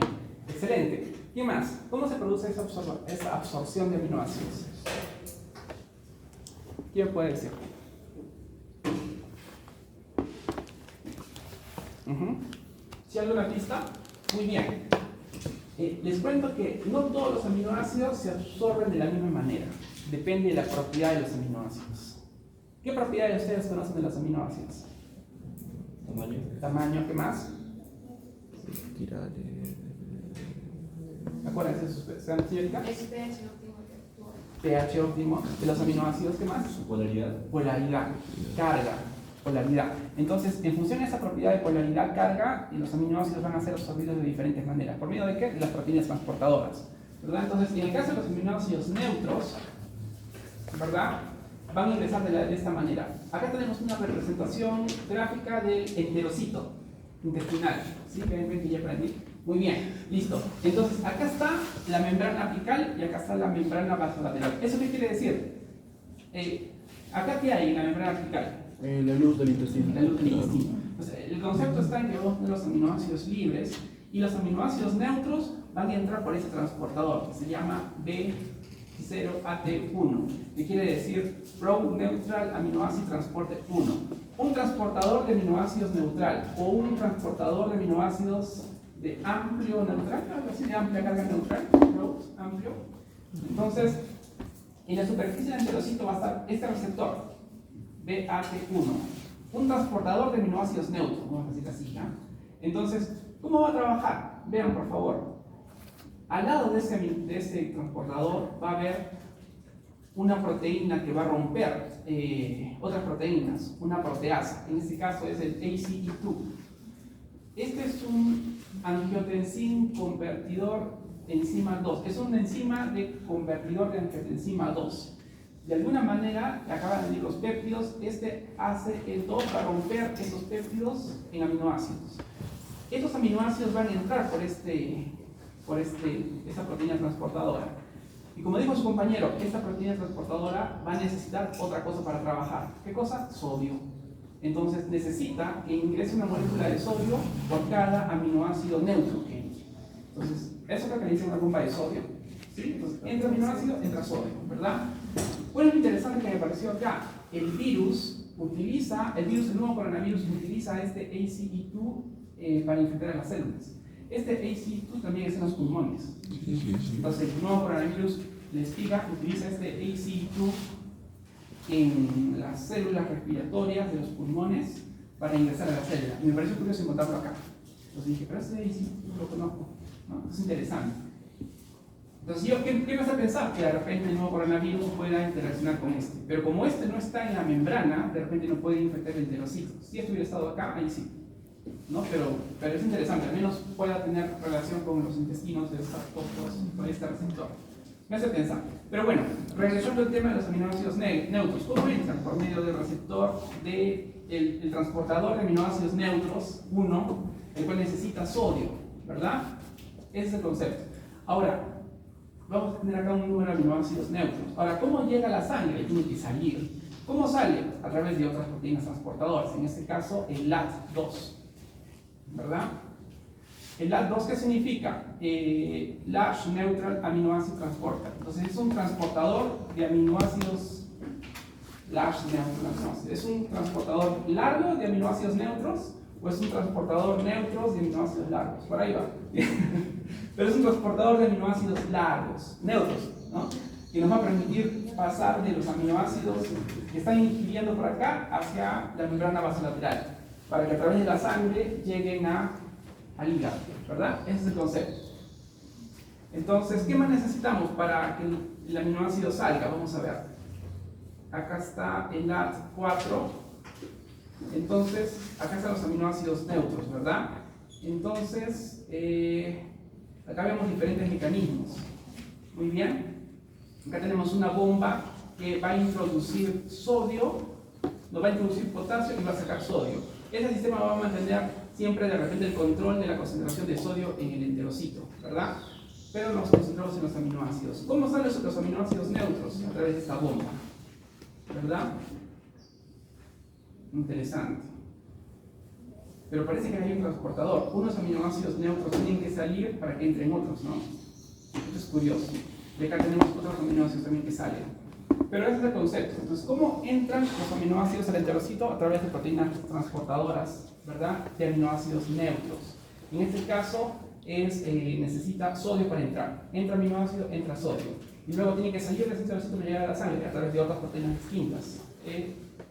excelente. ¿Qué más? ¿Cómo se produce esa absorción de aminoácidos? ¿Quién puede decir? ¿Sí hay alguna pista? Muy bien. Les cuento que no todos los aminoácidos se absorben de la misma manera. Depende de la propiedad de los aminoácidos. ¿Qué propiedades ustedes conocen de los aminoácidos? Tamaño. Tamaño, ¿qué más? Acuérdense, señorita. pH óptimo de los aminoácidos, ¿qué más? Su polaridad. Polaridad, carga, polaridad. Entonces, en función de esa propiedad de polaridad, carga, los aminoácidos van a ser absorbidos de diferentes maneras. ¿Por medio de qué? De las proteínas transportadoras, ¿verdad? Entonces, en el caso de los aminoácidos neutros, ¿verdad? Van a ingresar de esta manera. Acá tenemos una representación gráfica del enterocito intestinal. ¿Sí? ¿Ven que ya aprendí? Muy bien, listo. Entonces, acá está la membrana apical y acá está la membrana vasolateral. ¿Eso qué quiere decir? ¿Acá qué hay en la membrana apical? La luz del intestino. La luz del intestino. Entonces, el concepto está en que vamos a tener los aminoácidos libres y los aminoácidos neutros van a entrar por ese transportador que se llama B0AT1, que quiere decir Pro Neutral Aminoacid Transporter 1. Un transportador de aminoácidos neutral o un transportador de aminoácidos de amplio neutral, algo así de amplia carga neutral, amplio. Entonces, en la superficie del enterocito va a estar este receptor, BAT1, un transportador de aminoácidos neutros, vamos a decir así, ¿ya? Entonces, ¿cómo va a trabajar? Vean, por favor. Al lado de ese transportador va a haber una proteína que va a romper otras proteínas, una proteasa. En este caso es el ACE2. Este es un angiotensin convertidor enzima 2. Es una enzima de convertidor de angiotensina 2. De alguna manera, acaban de decir los péptidos, este hace el 2 para romper esos péptidos en aminoácidos. Estos aminoácidos van a entrar por esta proteína transportadora. Y como dijo su compañero, esta proteína transportadora va a necesitar otra cosa para trabajar. ¿Qué cosa? Sodio. Entonces necesita que ingrese una molécula de sodio por cada aminoácido neutro. Entonces, eso es lo que le dice una bomba de sodio. ¿Sí? Entonces, entra aminoácido, entra sodio, ¿verdad? Bueno, lo interesante que me pareció acá, el virus, el nuevo coronavirus utiliza este ACE2 para infectar a las células. Este ACE2 también es en los pulmones. Entonces, el nuevo coronavirus utiliza este ACE2 en las células respiratorias de los pulmones para ingresar a la célula. Y me pareció curioso encontrarlo acá. Entonces dije, pero ese ACE2 lo conozco, ¿no? Es interesante. Entonces, ¿qué me hace pensar? Que de repente el nuevo coronavirus pueda interaccionar con este. Pero como este no está en la membrana, de repente no puede infectar el enterocito. Si esto hubiera estado acá, ahí sí. ¿No? Pero es interesante, al menos pueda tener relación con los intestinos de estos con este receptor. Me hace pensar. Pero bueno, regresando al tema de los aminoácidos neutros. ¿Cómo entran? Por medio del receptor del transportador de aminoácidos neutros, 1, el cual necesita sodio, ¿verdad? Ese es el concepto. Ahora, vamos a tener acá un número de aminoácidos neutros. Ahora, ¿cómo llega a la sangre? Tiene que salir. ¿Cómo sale? A través de otras proteínas transportadoras, en este caso el LAT2, ¿verdad? El LAT2, ¿qué significa? Large Neutral Amino Acid Transporter. Entonces es un transportador de aminoácidos large neutral amino acid. ¿Es un transportador largo de aminoácidos neutros o es un transportador neutros de aminoácidos largos? Por ahí va. Pero es un transportador de aminoácidos largos, neutros, ¿no? Que nos va a permitir pasar de los aminoácidos que están ingiriendo por acá hacia la membrana basolateral, para que a través de la sangre lleguen al hígado, ¿verdad? Ese es el concepto. Entonces, ¿qué más necesitamos para que el aminoácido salga? Vamos a ver. Acá está el LAT4. Entonces, acá están los aminoácidos neutros, ¿verdad? Entonces, acá vemos diferentes mecanismos. Muy bien. Acá tenemos una bomba que va a introducir sodio, nos va a introducir potasio y va a sacar sodio. Ese sistema va a mantener siempre de repente el control de la concentración de sodio en el enterocito, ¿verdad? Pero nos concentramos en los aminoácidos. ¿Cómo salen los aminoácidos neutros? A través de esta bomba, ¿verdad? Interesante. Pero parece que hay un transportador. Unos aminoácidos neutros tienen que salir para que entren otros, ¿no? Esto es curioso. Y acá tenemos otros aminoácidos también que salen. Pero ese es el concepto. Entonces, ¿cómo entran los aminoácidos al enterocito? A través de proteínas transportadoras, ¿verdad? De aminoácidos neutros. En este caso, necesita sodio para entrar. Entra aminoácido, entra sodio. Y luego tiene que salir de ese enterocito para llegar a la sangre a través de otras proteínas distintas.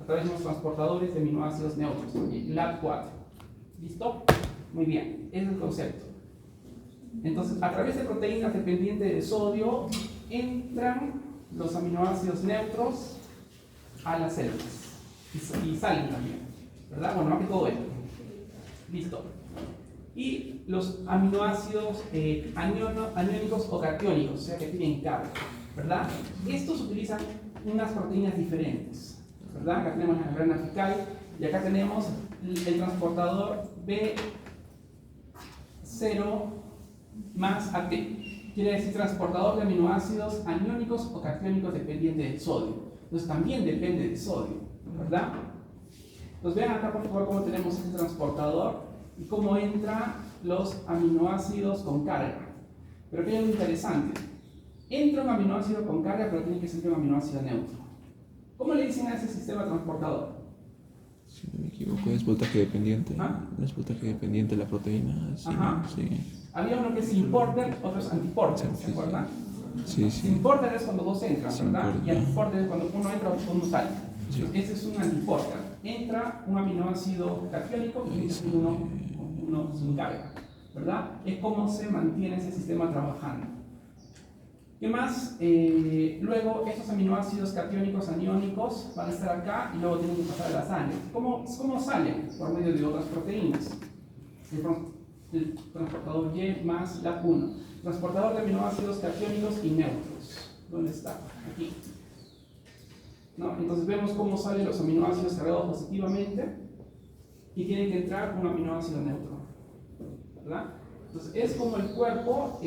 A través de los transportadores de aminoácidos neutros, LAT4. ¿Listo? Muy bien. Ese es el concepto. Entonces, a través de proteínas dependientes de sodio, entran los aminoácidos neutros a las células y salen también, ¿verdad? Bueno, más que todo esto. Listo. Y los aminoácidos aniónicos o catiónicos, o sea que tienen carga, ¿verdad? Estos utilizan unas proteínas diferentes, ¿verdad? Acá tenemos la membrana apical y acá tenemos el transportador B0 más AT. Quiere decir transportador de aminoácidos aniónicos o catiónicos dependiente del sodio. Entonces también depende del sodio, ¿verdad? Entonces vean acá por favor cómo tenemos este transportador y cómo entran los aminoácidos con carga. Pero aquí hay algo interesante. Entra un aminoácido con carga, pero tiene que ser un aminoácido neutro. ¿Cómo le dicen a ese sistema transportador? Si no me equivoco, es voltaje dependiente. ¿Ah? No es voltaje dependiente la proteína. Sí, Ajá. Sí. Había uno que es importer, otro es antiporter, ¿se acuerdan? Sí, sí. Importer es cuando dos entran, ¿verdad? Importer. Y antiporter es cuando uno entra o uno sale. Sí. Ese es un antiporter. Entra un aminoácido catiónico y uno sin carga, ¿verdad? Es como se mantiene ese sistema trabajando. ¿Qué más? Luego, estos aminoácidos catiónicos aniónicos van a estar acá y luego tienen que pasar a la sangre. ¿Cómo salen? Por medio de otras proteínas. El transportador Y más LAT1. Transportador de aminoácidos catiónicos y neutros. ¿Dónde está? Aquí. ¿No? Entonces vemos cómo salen los aminoácidos cargados positivamente y tiene que entrar un aminoácido neutro, ¿verdad? Entonces es como el cuerpo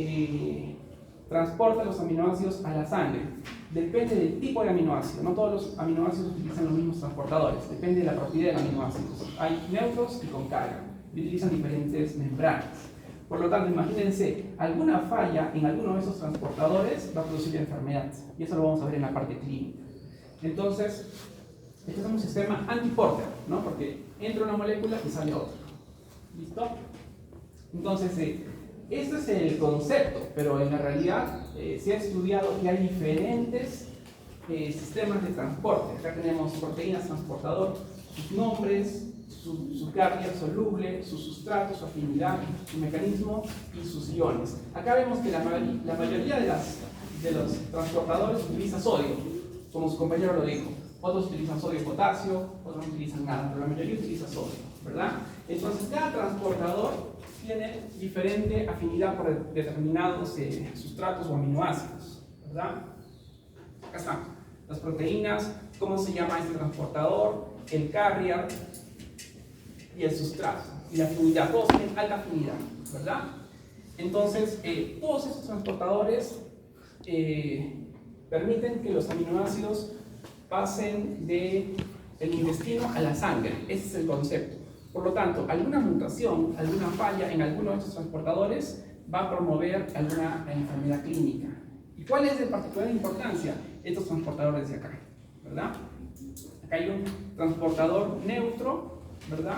transporta los aminoácidos a la sangre. Depende del tipo de aminoácido. No todos los aminoácidos utilizan los mismos transportadores. Depende de la propiedad del aminoácido. Hay neutros y con carga. Utilizan diferentes membranas. Por lo tanto, imagínense, alguna falla en alguno de esos transportadores va a producir enfermedad. Y eso lo vamos a ver en la parte clínica. Entonces, este es un sistema antiporter, ¿no? Porque entra una molécula y sale otra. ¿Listo? Entonces, este es el concepto, pero en la realidad se ha estudiado que hay diferentes sistemas de transporte. Acá tenemos proteínas transportador, sus nombres, su carrier soluble, su sustrato, su afinidad, su mecanismo y sus iones. Acá vemos que la mayoría de los transportadores utiliza sodio, como su compañero lo dijo. Otros utilizan sodio y potasio, otros no utilizan nada, pero la mayoría utiliza sodio, ¿verdad? Entonces, cada transportador tiene diferente afinidad por determinados sustratos o aminoácidos, ¿verdad? Acá están las proteínas, cómo se llama este transportador, el carrier y el sustrato. Y la afinidad, todos tienen alta afinidad, ¿verdad? Entonces, todos estos transportadores permiten que los aminoácidos pasen del intestino a la sangre. Ese es el concepto. Por lo tanto, alguna mutación, alguna falla en alguno de estos transportadores va a promover alguna enfermedad clínica. ¿Y cuál es de particular importancia? Estos transportadores de acá, ¿verdad? Acá hay un transportador neutro, ¿verdad?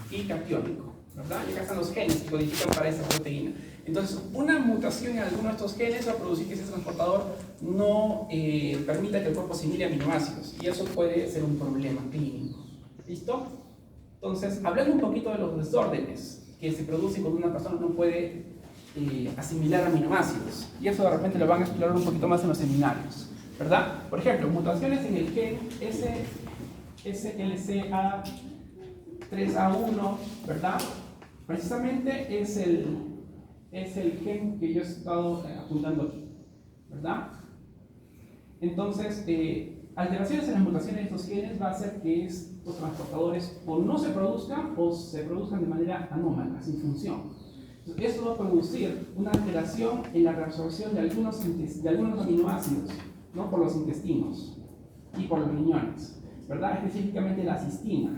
Y catiónico, ¿verdad? Y acá están los genes que codifican para esa proteína. Entonces, una mutación en alguno de estos genes va a producir que ese transportador no permita que el cuerpo asimile aminoácidos. Y eso puede ser un problema clínico. ¿Listo? Entonces, hablando un poquito de los desórdenes que se producen cuando una persona no puede asimilar aminoácidos. Y eso de repente lo van a explorar un poquito más en los seminarios, ¿verdad? Por ejemplo, mutaciones en el gen SLCA3A1, ¿verdad? Precisamente es el gen que yo he estado apuntando aquí, ¿verdad? Entonces, alteraciones en las mutaciones de estos genes va a hacer que estos transportadores o no se produzcan o se produzcan de manera anómala, sin función. Entonces, esto va a producir una alteración en la reabsorción de algunos aminoácidos, ¿no? Por los intestinos y por los riñones, ¿verdad? Específicamente la cistina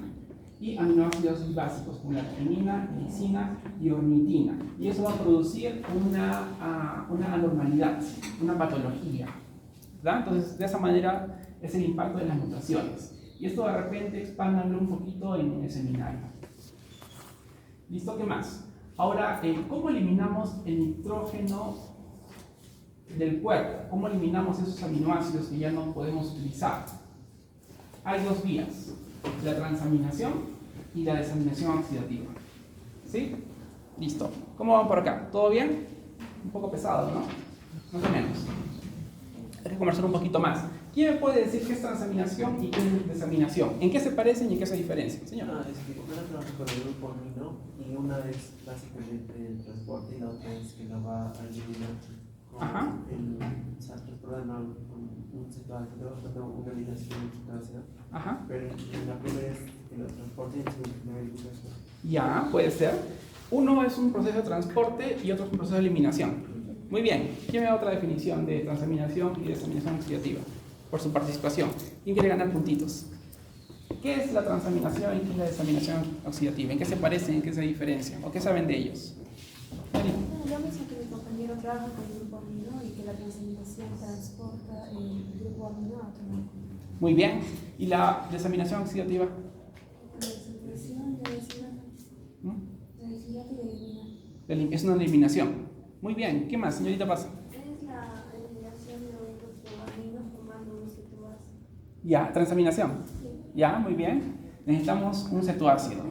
y aminoácidos básicos como la arginina, lisina y ornitina. Y eso va a producir una anormalidad, una patología, ¿verdad? Entonces, de esa manera es el impacto de las mutaciones. Y esto de repente expándalo un poquito en el seminario. ¿Listo? ¿Qué más? Ahora, ¿cómo eliminamos el nitrógeno del cuerpo? ¿Cómo eliminamos esos aminoácidos que ya no podemos utilizar? Hay dos vías, la transaminación y la desaminación oxidativa. ¿Sí? Listo. ¿Cómo van por acá? ¿Todo bien? Un poco pesado, ¿no? Más o menos. Hay que conversar un poquito más. ¿Quién me puede decir qué es transaminación y qué es desaminación? ¿En qué se parecen y en qué se diferencian? Señor. Una trabaja con el grupo amino y una es básicamente el transporte y la otra es que lo va a eliminar con el programa un cetoácido, una eliminación de cetáceo. Pero en la primera es que lo transporte y en la segunda eliminación. Ya, puede ser. Uno es un proceso de transporte y otro es un proceso de eliminación. Muy bien. ¿Quién me da otra definición de transaminación y desaminación oxidativa? Por su participación. ¿Quién quiere ganar puntitos? ¿Qué es la transaminación y qué es la desaminación oxidativa? ¿En qué se parecen? ¿En qué se diferencian? ¿O qué saben de ellos? Yo mismo que mi compañero trabaja con el grupo amino y que la transaminación transporta el grupo amino a otro molécula. Muy bien. ¿Y la desaminación oxidativa? La desaminación de Es una eliminación. Muy bien. ¿Qué más, señorita Paz? Es la eliminación de los grupos aminos formando un cetoácido. Ya, transaminación. Sí. Ya, muy bien. Necesitamos un cetoácido.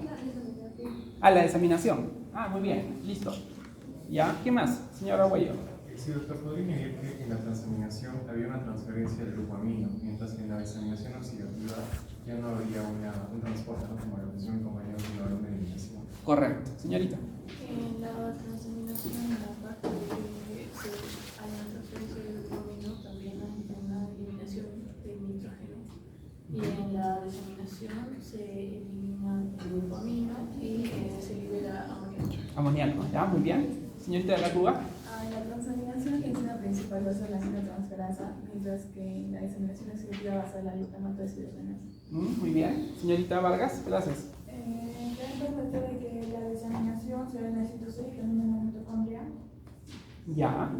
La desaminación. Muy bien. Listo. ¿Ya? ¿Qué más, señora Arguello? Sí, doctor, podría añadir que en la transaminación había una transferencia del grupo amino, mientras que en la desaminación oxidativa ya no habría un transporte, ¿no? Como lo mencionó mi compañero, sino habría una eliminación. Correcto. Señorita. En la transaminación, la parte de a la transferencia del grupo amino también hay una eliminación del nitrógeno. Y en la desaminación se elimina el grupo amino y se libera amoníaco. Amoníaco. Ya, muy bien. Señorita de la Cuba. La transaminación es una principal base de la transferasa, mientras que en la desaminación oxidativa basa en la glutamato deshidrogenasa. Muy bien. Señorita Vargas, gracias. Ten en cuenta de que la desaminación se ve en el citosol y también en la mitocondria. Ya.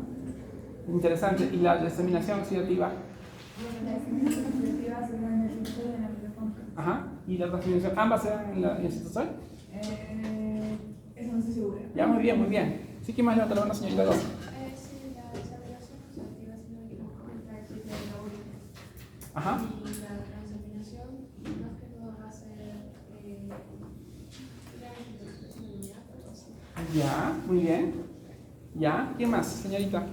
Interesante. ¿Y la desaminación oxidativa? La desaminación oxidativa se ve en el citosol y en la mitocondria. ¿Y la transaminación? ¿Ambas se dan en el citosol? Eso no estoy segura. Ya, muy bien, muy bien. ¿Sí que más levanta la mano, señorita Gómez? Sí, la desaminación oxidativa, si no me equivoco, entra el ciclo de la orina. Ajá. Y la transaminación, más que todo, va a ser Ya, muy bien. Ya, ¿qué más, señorita?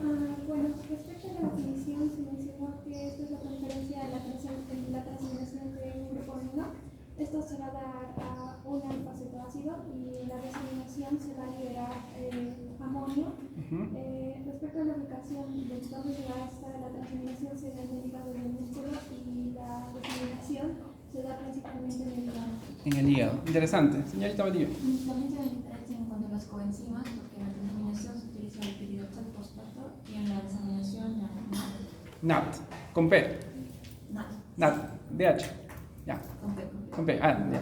Bueno, respecto a la definición, se mencionó que esto es la transferencia de la transaminación de un grupo amino. Esto se va a dar a un alfa-aceto ácido y la desaminación se va a liberar amonio. Respecto a la ubicación, entonces se va a estar la transaminación se da en el hígado del músculo y la desaminación se da principalmente en el hígado. En el hígado. Interesante. Señorita Badillo. También se diferencia en cuanto a las coenzimas, porque en la transaminación se utiliza el piridoxal fosfato y en la desaminación la NAT. Con P. NAT. DH. Ya. Con P. Ah, ya.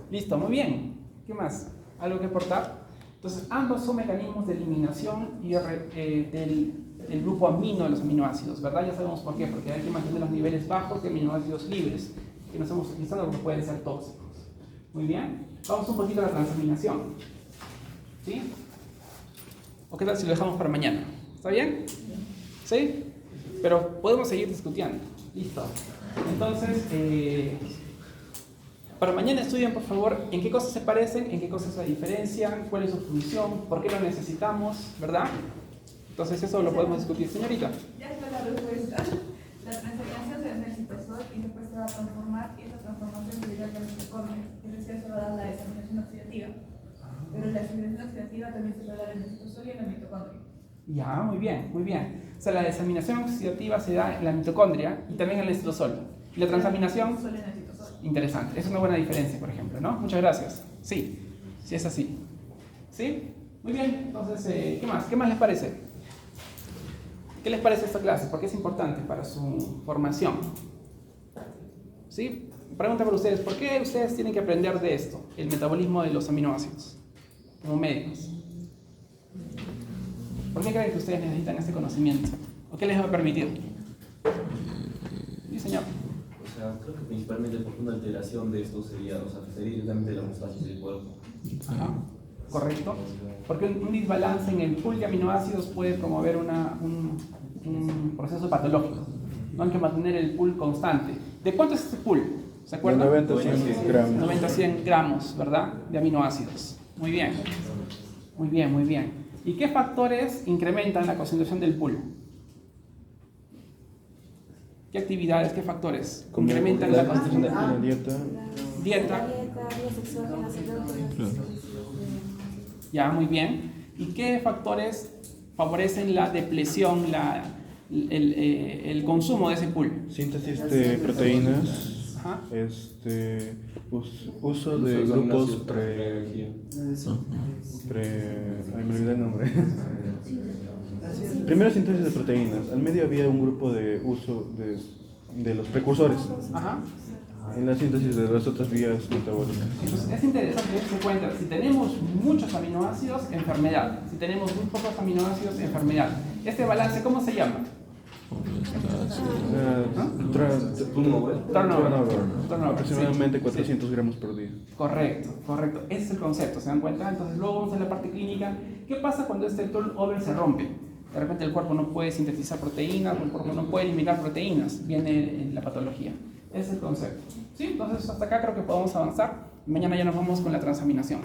Listo, muy bien. ¿Qué más? ¿Algo que aportar? Entonces, ambos son mecanismos de eliminación y del grupo amino de los aminoácidos, ¿verdad? Ya sabemos por qué, porque hay que mantener los niveles bajos de aminoácidos libres que no estamos utilizando porque pueden ser tóxicos. Muy bien. Vamos un poquito a la transaminación. ¿Sí? ¿O qué tal si lo dejamos para mañana? ¿Está bien? ¿Sí? Pero podemos seguir discutiendo. Listo. Entonces, para mañana estudien, por favor, en qué cosas se parecen, en qué cosas se diferencian, cuál es su función, por qué lo necesitamos, ¿verdad? Entonces eso lo podemos discutir. Señorita. Ya está la respuesta. La transaminación se da en el citosol y después se va a transformar y esa transformación se dirá al mitocondria. Es decir, se va a dar la desaminación oxidativa. Pero la desaminación oxidativa también se va a dar en el citosol y en la mitocondria. Ya, muy bien, muy bien. O sea, la desaminación oxidativa se da en la mitocondria y también en el citosol. ¿Y la transaminación? Solo en el citosol. Interesante. Es una buena diferencia, por ejemplo, ¿no? Muchas gracias. Sí, sí es así. ¿Sí? Muy bien. Entonces, ¿qué más? ¿Qué más les parece? ¿Qué les parece esta clase? Porque es importante para su formación. ¿Sí? Pregunta para ustedes, ¿por qué ustedes tienen que aprender de esto? El metabolismo de los aminoácidos, como médicos. ¿Por qué creen que ustedes necesitan este conocimiento? ¿O qué les va a permitir? Sí, señor. O sea, creo que principalmente porque una alteración de esto sería, o sea, afectaría directamente la homeostasis del cuerpo. Ajá. Correcto. Porque un desbalance en el pool de aminoácidos puede promover un proceso patológico. No hay que mantener el pool constante. ¿De cuánto es este pool? ¿Se acuerdan? 90-100 gramos. 90-100 gramos, ¿verdad? De aminoácidos. Muy bien. Muy bien, muy bien. ¿Y qué factores incrementan la concentración del pool? ¿Qué actividades, qué factores incrementan la concentración del pool? La dieta. Dieta. Ya, muy bien. ¿Y qué factores favorecen la depleción, el consumo de ese pool? Síntesis de proteínas. Ajá. Uso de grupos ay, me olvidé el nombre. Primero síntesis de proteínas. Al medio había un grupo de uso de los precursores. Ajá. En la síntesis de las otras vías metabólicas. Entonces, es interesante darse cuenta, si tenemos muchos aminoácidos, enfermedad. Si tenemos muy pocos aminoácidos, enfermedad. ¿Este balance cómo se llama? Turnover. Aproximadamente Sí. 400 gramos por día. Correcto, correcto. Ese es el concepto, ¿se dan cuenta? Entonces luego vamos a la parte clínica. ¿Qué pasa cuando este turnover se rompe? De repente el cuerpo no puede sintetizar proteínas, el cuerpo no puede eliminar proteínas. Viene la patología. Ese es el concepto. ¿Sí? Entonces hasta acá creo que podemos avanzar. Mañana ya nos vamos con la transaminación.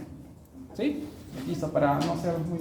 ¿Sí? Listo, para no ser muy...